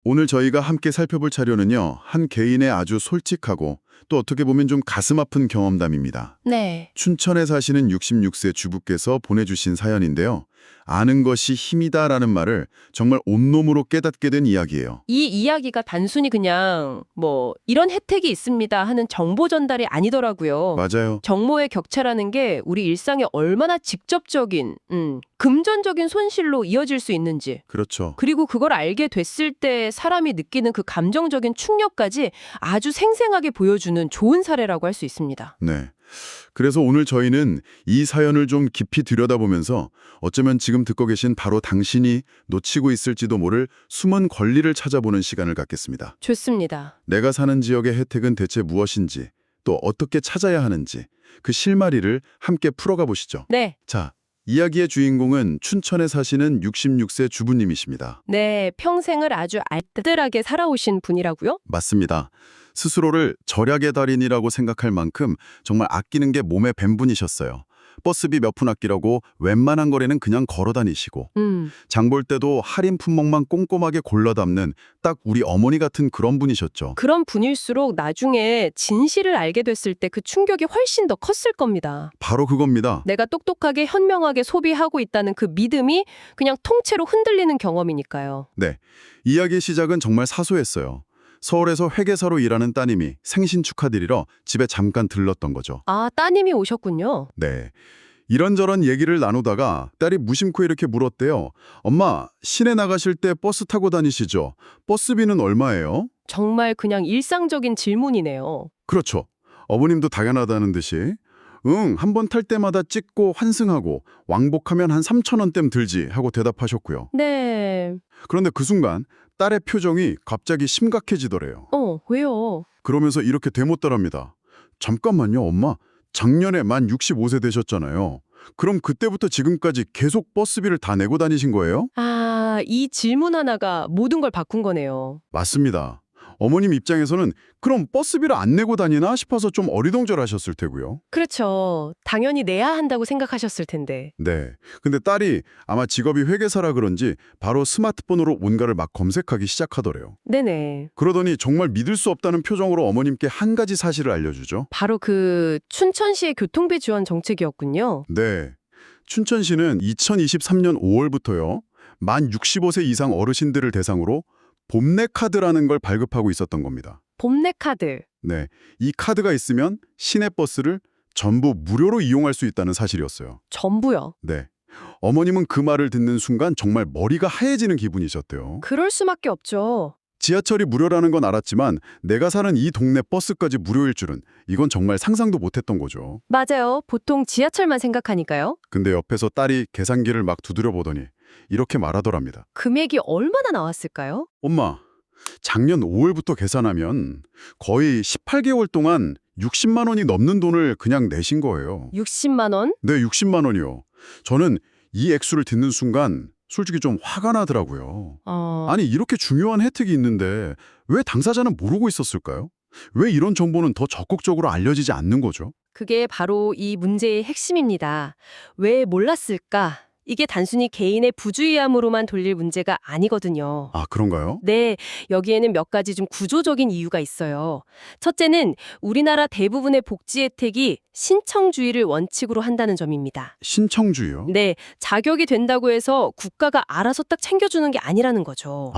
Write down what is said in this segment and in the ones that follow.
오늘 저희가 함께 살펴볼 자료는요, 한 개인의 아주 솔직하고 또 어떻게 보면 좀 가슴 아픈 경험담입니다. 네. 춘천에 사시는 66세 주부께서 보내주신 사연인데요. 아는 것이 힘이다라는 말을 정말 온몸으로 깨닫게 된 이야기예요. 이 이야기가 단순히 그냥 이런 혜택이 있습니다 하는 정보 전달이 아니더라고요. 맞아요. 정보의 격차라는 게 우리 일상에 얼마나 직접적인, 금전적인 손실로 이어질 수 있는지, 그렇죠. 그리고 그걸 알게 됐을 때 사람이 느끼는 그 감정적인 충격까지 아주 생생하게 보여주는 좋은 사례라고 할 수 있습니다. 네. 그래서 오늘 저희는 이 사연을 좀 깊이 들여다보면서 어쩌면 지금 듣고 계신 바로 당신이 놓치고 있을지도 모를 숨은 권리를 찾아보는 시간을 갖겠습니다. 좋습니다. 내가 사는 지역의 혜택은 대체 무엇인지, 또 어떻게 찾아야 하는지 그 실마리를 함께 풀어가 보시죠. 네. 자, 이야기의 주인공은 춘천에 사시는 66세 주부님이십니다. 네, 평생을 아주 알뜰하게 살아오신 분이라고요? 맞습니다. 스스로를 절약의 달인이라고 생각할 만큼 정말 아끼는 게 몸에 밴 분이셨어요. 버스비 몇 푼 아끼라고 웬만한 거리는 그냥 걸어 다니시고 장 볼 때도 할인 품목만 꼼꼼하게 골라 담는 딱 우리 어머니 같은 그런 분이셨죠. 그런 분일수록 나중에 진실을 알게 됐을 때 그 충격이 훨씬 더 컸을 겁니다. 바로 그겁니다. 내가 똑똑하게 현명하게 소비하고 있다는 그 믿음이 그냥 통째로 흔들리는 경험이니까요. 네, 이야기의 시작은 정말 사소했어요. 서울에서 회계사로 일하는 따님이 생신 축하드리러 집에 잠깐 들렀던 거죠. 아, 따님이 오셨군요. 네. 이런저런 얘기를 나누다가 딸이 무심코 이렇게 물었대요. 엄마, 시내 나가실 때 버스 타고 다니시죠? 버스비는 얼마예요? 정말 그냥 일상적인 질문이네요. 그렇죠. 어머님도 당연하다는 듯이 응, 한 번 탈 때마다 찍고 환승하고 왕복하면 한 3,000원댐 들지 하고 대답하셨고요. 네. 그런데 그 순간 딸의 표정이 갑자기 심각해지더래요. 왜요? 그러면서 이렇게 대못달합니다. 잠깐만요, 엄마. 작년에 만 65세 되셨잖아요. 그럼 그때부터 지금까지 계속 버스비를 다 내고 다니신 거예요? 아, 이 질문 하나가 모든 걸 바꾼 거네요. 맞습니다. 어머님 입장에서는 그럼 버스비를 안 내고 다니나 싶어서 좀 어리둥절하셨을 테고요. 그렇죠. 당연히 내야 한다고 생각하셨을 텐데. 네. 근데 딸이 아마 직업이 회계사라 그런지 바로 스마트폰으로 뭔가를 막 검색하기 시작하더래요. 네네. 그러더니 정말 믿을 수 없다는 표정으로 어머님께 한 가지 사실을 알려주죠. 바로 그 춘천시의 교통비 지원 정책이었군요. 네. 춘천시는 2023년 5월부터요. 만 65세 이상 어르신들을 대상으로 봄내 카드라는 걸 발급하고 있었던 겁니다. 봄내 카드. 네. 이 카드가 있으면 시내버스를 전부 무료로 이용할 수 있다는 사실이었어요. 전부요. 네. 어머님은 그 말을 듣는 순간 정말 머리가 하얘지는 기분이셨대요. 그럴 수밖에 없죠. 지하철이 무료라는 건 알았지만 내가 사는 이 동네 버스까지 무료일 줄은 이건 정말 상상도 못했던 거죠. 맞아요. 보통 지하철만 생각하니까요. 근데 옆에서 딸이 계산기를 막 두드려 보더니 이렇게 말하더랍니다. 금액이 얼마나 나왔을까요? 엄마, 작년 5월부터 계산하면 거의 18개월 동안 60만 원이 넘는 돈을 그냥 내신 거예요. 60만 원? 네, 60만 원이요. 저는 이 액수를 듣는 순간 솔직히 좀 화가 나더라고요. 아니, 이렇게 중요한 혜택이 있는데 왜 당사자는 모르고 있었을까요? 왜 이런 정보는 더 적극적으로 알려지지 않는 거죠? 그게 바로 이 문제의 핵심입니다. 왜 몰랐을까? 이게 단순히 개인의 부주의함으로만 돌릴 문제가 아니거든요. 아, 그런가요? 네, 여기에는 몇 가지 좀 구조적인 이유가 있어요. 첫째는 우리나라 대부분의 복지 혜택이 신청주의를 원칙으로 한다는 점입니다. 신청주의요? 네, 자격이 된다고 해서 국가가 알아서 딱 챙겨주는 게 아니라는 거죠.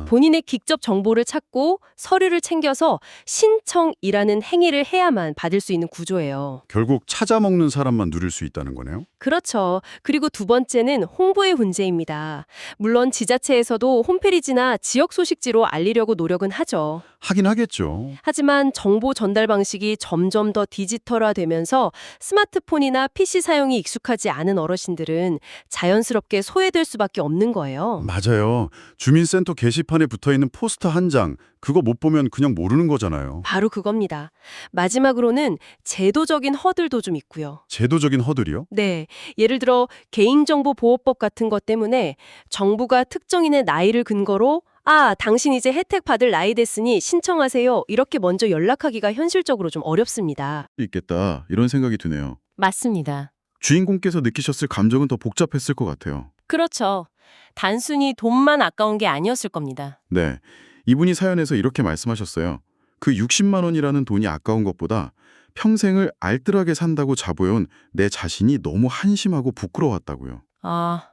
본인의 직접 정보를 찾고 서류를 챙겨서 신청이라는 행위를 해야만 받을 수 있는 구조예요. 결국 찾아먹는 사람만 누릴 수 있다는 거네요? 그렇죠. 그리고 두 번째는 홍보의 문제입니다. 물론 지자체에서도 홈페이지나 지역 소식지로 알리려고 노력은 하죠. 하긴 하겠죠. 하지만 정보 전달 방식이 점점 더 디지털화되면서 스마트폰이나 PC 사용이 익숙하지 않은 어르신들은 자연스럽게 소외될 수밖에 없는 거예요. 맞아요. 주민센터 게시판에 붙어있는 포스터 한 장, 그거 못 보면 그냥 모르는 거잖아요. 바로 그겁니다. 마지막으로는 제도적인 허들도 좀 있고요. 제도적인 허들이요? 네, 예를 들어 개인정보보호법 같은 것 때문에 정부가 특정인의 나이를 근거로 당신 이제 혜택 받을 나이 됐으니 신청하세요. 이렇게 먼저 연락하기가 현실적으로 좀 어렵습니다. 있겠다. 이런 생각이 드네요. 맞습니다. 주인공께서 느끼셨을 감정은 더 복잡했을 것 같아요. 그렇죠. 단순히 돈만 아까운 게 아니었을 겁니다. 네, 이분이 사연에서 이렇게 말씀하셨어요. 그 60만 원이라는 돈이 아까운 것보다 평생을 알뜰하게 산다고 자보여온 내 자신이 너무 한심하고 부끄러웠다고요. 아,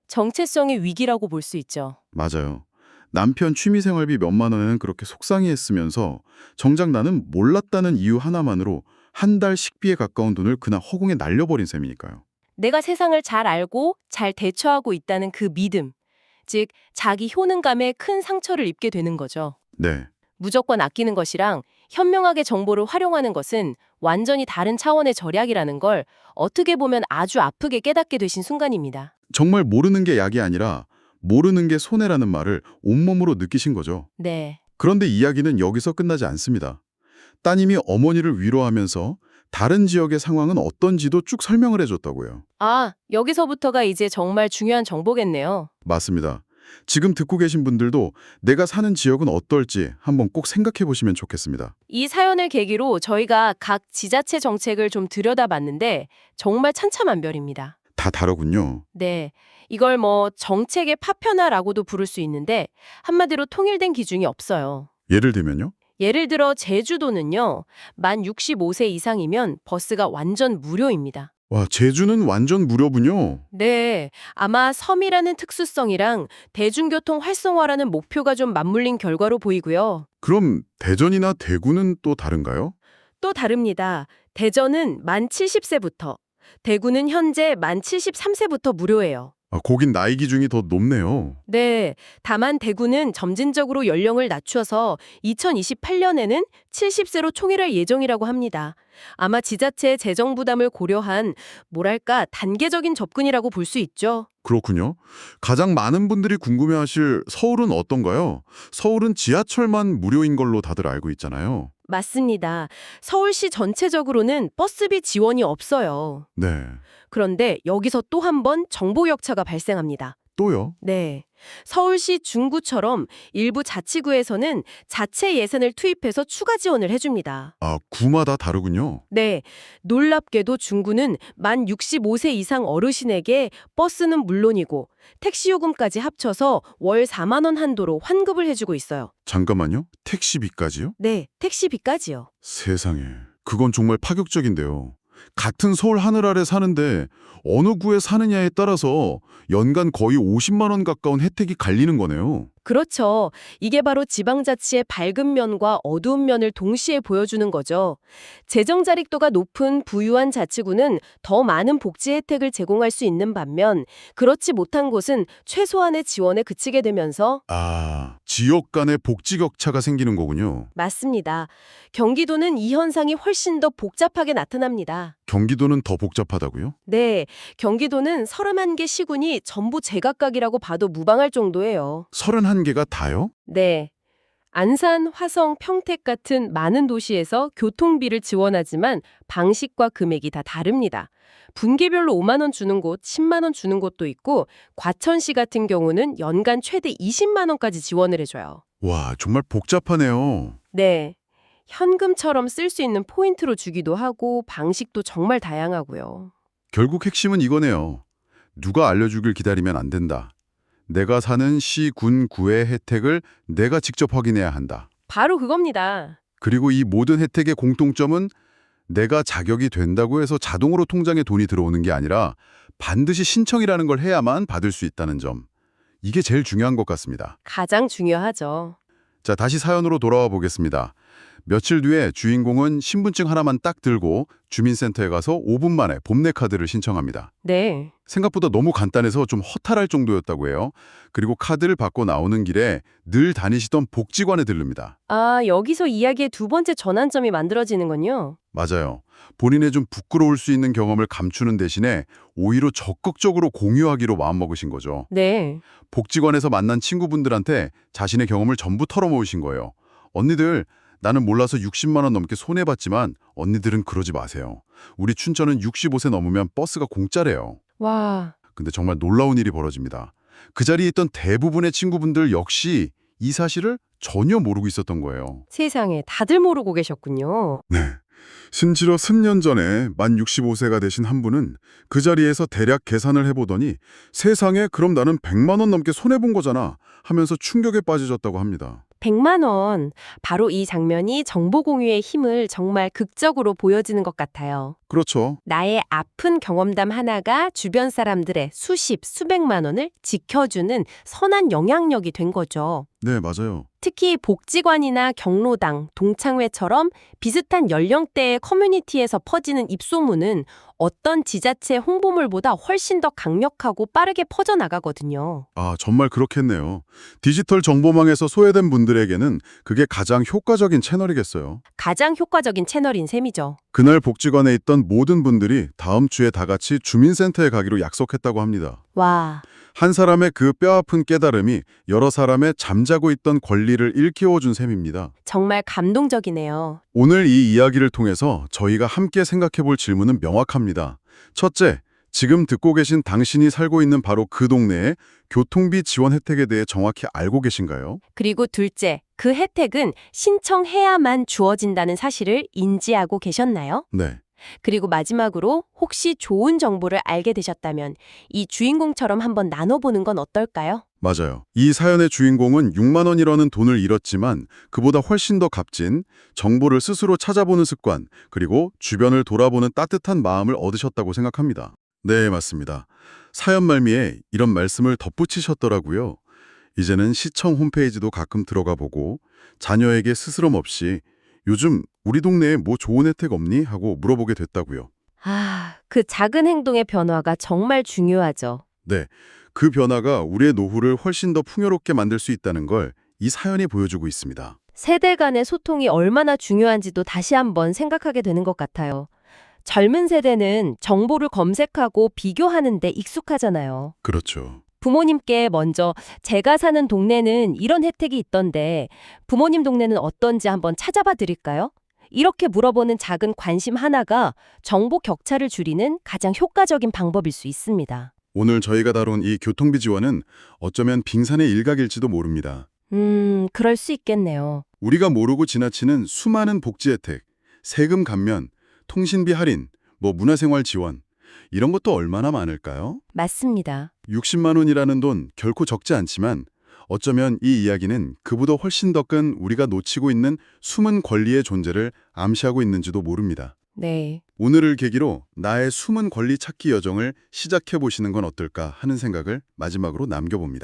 정체성의 위기라고 볼 수 있죠. 맞아요. 남편 취미생활비 몇만 원에는 그렇게 속상해했으면서 정작 나는 몰랐다는 이유 하나만으로 한 달 식비에 가까운 돈을 그냥 허공에 날려버린 셈이니까요. 내가 세상을 잘 알고 잘 대처하고 있다는 그 믿음, 즉 자기 효능감에 큰 상처를 입게 되는 거죠. 네, 무조건 아끼는 것이랑 현명하게 정보를 활용하는 것은 완전히 다른 차원의 절약이라는 걸 어떻게 보면 아주 아프게 깨닫게 되신 순간입니다. 정말 모르는 게 약이 아니라 모르는 게 손해라는 말을 온몸으로 느끼신 거죠. 네. 그런데 이야기는 여기서 끝나지 않습니다. 따님이 어머니를 위로하면서 다른 지역의 상황은 어떤지도 쭉 설명을 해줬다고요. 아, 여기서부터가 이제 정말 중요한 정보겠네요. 맞습니다. 지금 듣고 계신 분들도 내가 사는 지역은 어떨지 한번 꼭 생각해 보시면 좋겠습니다. 이 사연을 계기로 저희가 각 지자체 정책을 좀 들여다봤는데 정말 천차만별입니다. 다 다르군요. 네. 이걸 뭐 정책의 파편화라고도 부를 수 있는데 한마디로 통일된 기준이 없어요. 예를 들면요? 예를 들어 제주도는요. 만 65세 이상이면 버스가 완전 무료입니다. 와, 제주는 완전 무료군요. 네. 아마 섬이라는 특수성이랑 대중교통 활성화라는 목표가 좀 맞물린 결과로 보이고요. 그럼 대전이나 대구는 또 다른가요? 또 다릅니다. 대전은 만 70세부터, 대구는 현재 만 73세부터 무료예요. 아, 거긴 나이 기준이 더 높네요. 네. 다만 대구는 점진적으로 연령을 낮춰서 2028년에는 70세로 총일할 예정이라고 합니다. 아마 지자체의 재정 부담을 고려한 뭐랄까 단계적인 접근이라고 볼 수 있죠. 그렇군요. 가장 많은 분들이 궁금해하실 서울은 어떤가요? 서울은 지하철만 무료인 걸로 다들 알고 있잖아요. 맞습니다. 서울시 전체적으로는 버스비 지원이 없어요. 네. 그런데 여기서 또 한 번 정보 격차가 발생합니다. 또요? 네. 서울시 중구처럼 일부 자치구에서는 자체 예산을 투입해서 추가 지원을 해줍니다. 아, 구마다 다르군요. 네. 놀랍게도 중구는 만 65세 이상 어르신에게 버스는 물론이고 택시요금까지 합쳐서 월 4만 원 한도로 환급을 해주고 있어요. 잠깐만요. 택시비까지요? 네. 택시비까지요. 세상에. 그건 정말 파격적인데요. 같은 서울 하늘 아래 사는데 어느 구에 사느냐에 따라서 연간 거의 50만 원 가까운 혜택이 갈리는 거네요. 그렇죠. 이게 바로 지방자치의 밝은 면과 어두운 면을 동시에 보여주는 거죠. 재정 자립도가 높은 부유한 자치구는 더 많은 복지 혜택을 제공할 수 있는 반면 그렇지 못한 곳은 최소한의 지원에 그치게 되면서 아, 지역 간의 복지 격차가 생기는 거군요. 맞습니다. 경기도는 이 현상이 훨씬 더 복잡하게 나타납니다. 경기도는 더 복잡하다고요? 네, 경기도는 31개 시군이 전부 제각각이라고 봐도 무방할 정도예요. 31개가 다요? 네. 안산, 화성, 평택 같은 많은 도시에서 교통비를 지원하지만 방식과 금액이 다 다릅니다. 분기별로 5만 원 주는 곳, 10만 원 주는 곳도 있고 과천시 같은 경우는 연간 최대 20만 원까지 지원을 해줘요. 와, 정말 복잡하네요. 네. 현금처럼 쓸 수 있는 포인트로 주기도 하고 방식도 정말 다양하고요. 결국 핵심은 이거네요. 누가 알려주길 기다리면 안 된다. 내가 사는 시, 군, 구의 혜택을 내가 직접 확인해야 한다. 바로 그겁니다. 그리고 이 모든 혜택의 공통점은 내가 자격이 된다고 해서 자동으로 통장에 돈이 들어오는 게 아니라 반드시 신청이라는 걸 해야만 받을 수 있다는 점. 이게 제일 중요한 것 같습니다. 가장 중요하죠. 자, 다시 사연으로 돌아와 보겠습니다. 며칠 뒤에 주인공은 신분증 하나만 딱 들고 주민센터에 가서 5분 만에 봄내 카드를 신청합니다. 네. 생각보다 너무 간단해서 좀 허탈할 정도였다고 해요. 그리고 카드를 받고 나오는 길에 늘 다니시던 복지관에 들릅니다. 아, 여기서 이야기의 두 번째 전환점이 만들어지는군요. 맞아요. 본인의 좀 부끄러울 수 있는 경험을 감추는 대신에 오히려 적극적으로 공유하기로 마음먹으신 거죠. 네. 복지관에서 만난 친구분들한테 자신의 경험을 전부 털어놓으신 거예요. 언니들, 나는 몰라서 60만 원 넘게 손해봤지만 언니들은 그러지 마세요. 우리 춘천은 65세 넘으면 버스가 공짜래요. 와. 근데 정말 놀라운 일이 벌어집니다. 그 자리에 있던 대부분의 친구분들 역시 이 사실을 전혀 모르고 있었던 거예요. 세상에 다들 모르고 계셨군요. 네. 심지어 10년 전에 만 65세가 되신 한 분은 그 자리에서 대략 계산을 해보더니 세상에 그럼 나는 100만 원 넘게 손해본 거잖아 하면서 충격에 빠지셨다고 합니다. 100만 원. 바로 이 장면이 정보 공유의 힘을 정말 극적으로 보여지는 것 같아요. 그렇죠. 나의 아픈 경험담 하나가 주변 사람들의 수십, 수백만 원을 지켜주는 선한 영향력이 된 거죠. 네, 맞아요. 특히 복지관이나 경로당, 동창회처럼 비슷한 연령대의 커뮤니티에서 퍼지는 입소문은 어떤 지자체 홍보물보다 훨씬 더 강력하고 빠르게 퍼져나가거든요. 아, 정말 그렇겠네요. 디지털 정보망에서 소외된 분들에게는 그게 가장 효과적인 채널이겠어요. 가장 효과적인 채널인 셈이죠. 그날 복지관에 있던 모든 분들이 다음 주에 다 같이 주민센터에 가기로 약속했다고 합니다. 와, 한 사람의 그 뼈아픈 깨달음이 여러 사람의 잠자고 있던 권리를 일깨워준 셈입니다. 정말 감동적이네요. 오늘 이 이야기를 통해서 저희가 함께 생각해 볼 질문은 명확합니다. 첫째, 지금 듣고 계신 당신이 살고 있는 바로 그 동네의 교통비 지원 혜택에 대해 정확히 알고 계신가요? 그리고 둘째, 그 혜택은 신청해야만 주어진다는 사실을 인지하고 계셨나요? 네. 그리고 마지막으로 혹시 좋은 정보를 알게 되셨다면 이 주인공처럼 한번 나눠보는 건 어떨까요? 맞아요. 이 사연의 주인공은 6만 원이라는 돈을 잃었지만 그보다 훨씬 더 값진 정보를 스스로 찾아보는 습관, 그리고 주변을 돌아보는 따뜻한 마음을 얻으셨다고 생각합니다. 네, 맞습니다. 사연 말미에 이런 말씀을 덧붙이셨더라고요. 이제는 시청 홈페이지도 가끔 들어가 보고 자녀에게 스스럼 없이 요즘 우리 동네에 뭐 좋은 혜택 없니? 하고 물어보게 됐다고요. 아, 그 작은 행동의 변화가 정말 중요하죠. 네, 그 변화가 우리의 노후를 훨씬 더 풍요롭게 만들 수 있다는 걸 이 사연이 보여주고 있습니다. 세대 간의 소통이 얼마나 중요한지도 다시 한번 생각하게 되는 것 같아요. 젊은 세대는 정보를 검색하고 비교하는 데 익숙하잖아요. 그렇죠. 부모님께 먼저 제가 사는 동네는 이런 혜택이 있던데 부모님 동네는 어떤지 한번 찾아봐 드릴까요? 이렇게 물어보는 작은 관심 하나가 정보 격차를 줄이는 가장 효과적인 방법일 수 있습니다. 오늘 저희가 다룬 이 교통비 지원은 어쩌면 빙산의 일각일지도 모릅니다. 그럴 수 있겠네요. 우리가 모르고 지나치는 수많은 복지 혜택, 세금 감면, 통신비 할인, 문화생활 지원, 이런 것도 얼마나 많을까요? 맞습니다. 60만 원이라는 돈 결코 적지 않지만 어쩌면 이 이야기는 그보다 훨씬 더 큰 우리가 놓치고 있는 숨은 권리의 존재를 암시하고 있는지도 모릅니다. 네. 오늘을 계기로 나의 숨은 권리 찾기 여정을 시작해 보시는 건 어떨까 하는 생각을 마지막으로 남겨봅니다.